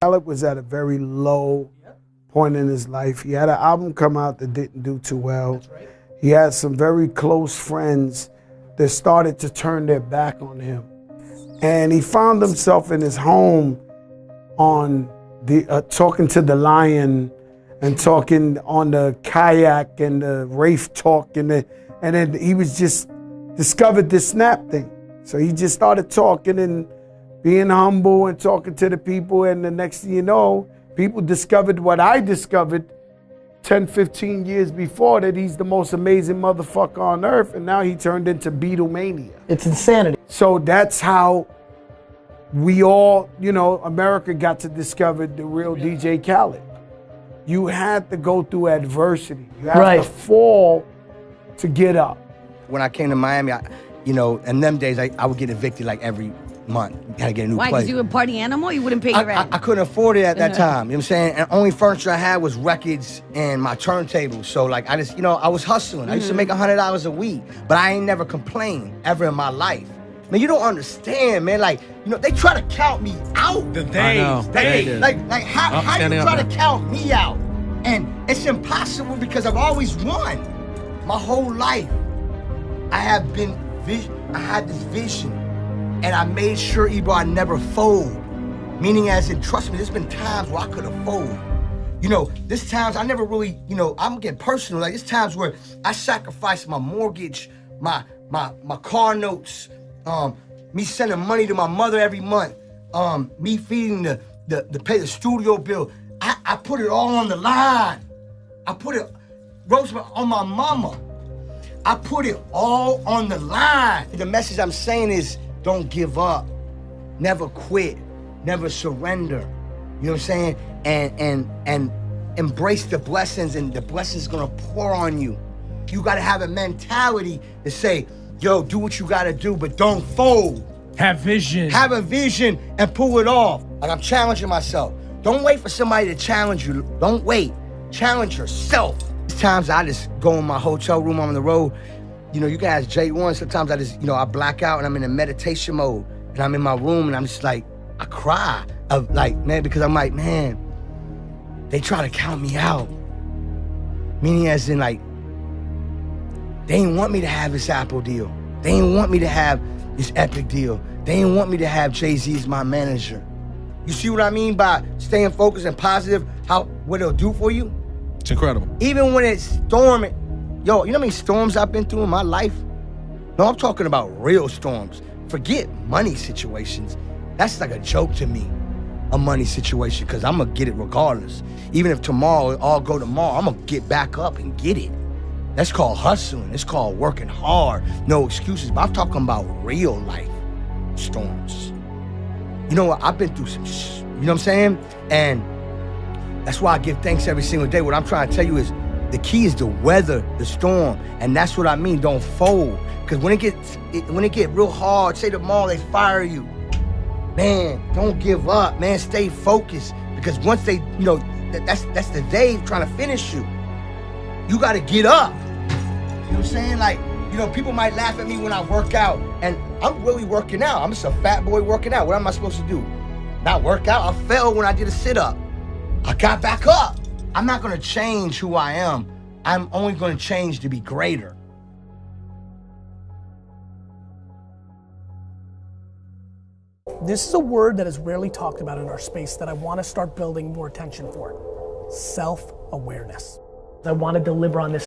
Khaled was at a very low point in his life. He had an album come out that didn't do too well. That's right. He had some very close friends that started to turn their back on him. And he found himself in his home on the talking to the lion and talking on the kayak and the Rafe talk and then he was just discovered this snap thing. So he just started talking and being humble and talking to the people, and the next thing you know, people discovered what I discovered 10, 15 years before, that he's the most amazing motherfucker on earth, and now he turned into Beatlemania. It's insanity. So that's how we all, America got to discover the real DJ Khaled. You had to go through adversity. You had to fall to get up. When I came to Miami, in them days, I would get evicted like every month. You had to get a new place. Why, because you were a party animal? You wouldn't pay your rent? I couldn't afford it at that time, you know what I'm saying? And only furniture I had was records and my turntables. So like, I just, I was hustling. I used to make $100 a week, but I ain't never complained ever in my life. Man, you don't understand, man. Like, they try to count me out. The they. Like how do you try to count me out? And it's impossible because I've always won. My whole life, I had this vision, and I made sure, Ebro, I never fold. Meaning as in, trust me, there's been times where I could have folded. There's times I never really, I'm getting personal. Like, there's times where I sacrificed my mortgage, my car notes, me sending money to my mother every month, me feeding the pay the studio bill. I put it all on the line. I put it, Rosemary, on my mama. I put it all on the line. The message I'm saying is, don't give up, never quit, never surrender. You know what I'm saying? And embrace the blessings, and the blessings gonna pour on you. You gotta have a mentality to say, yo, do what you gotta do, but don't fold. Have vision. Have a vision and pull it off. Like, I'm challenging myself. Don't wait for somebody to challenge you. Don't wait. Challenge yourself. Times I just go in my hotel room, I'm on the road. You guys, J1, sometimes I just, I black out and I'm in a meditation mode. And I'm in my room and I'm just like, I cry. Because I'm like, man, they try to count me out. Meaning as in, like, they didn't want me to have this Apple deal. They didn't want me to have this Epic deal. They didn't want me to have Jay-Z as my manager. You see what I mean by staying focused and positive, what it'll do for you? It's incredible. Even when it's storming, yo, you know how many storms I've been through in my life? No, I'm talking about real storms. Forget money situations. That's like a joke to me, a money situation, because I'm gonna get it regardless. Even if tomorrow, it all go tomorrow, I'm gonna get back up and get it. That's called hustling. It's called working hard. No excuses, but I'm talking about real life storms. You know what, I've been through some you know what I'm saying? And that's why I give thanks every single day. What I'm trying to tell you is, the key is to weather the storm. And that's what I mean, don't fold. Because when it get real hard, say tomorrow they fire you. Man, don't give up, man, stay focused. Because once they, that's the day trying to finish you. You gotta get up. You know what I'm saying? Like, people might laugh at me when I work out, and I'm really working out. I'm just a fat boy working out. What am I supposed to do? Not work out? I fell when I did a sit-up. I got back up. I'm not gonna change who I am. I'm only gonna change to be greater. This is a word that is rarely talked about in our space that I want to start building more attention for. Self-awareness. I want to deliver on this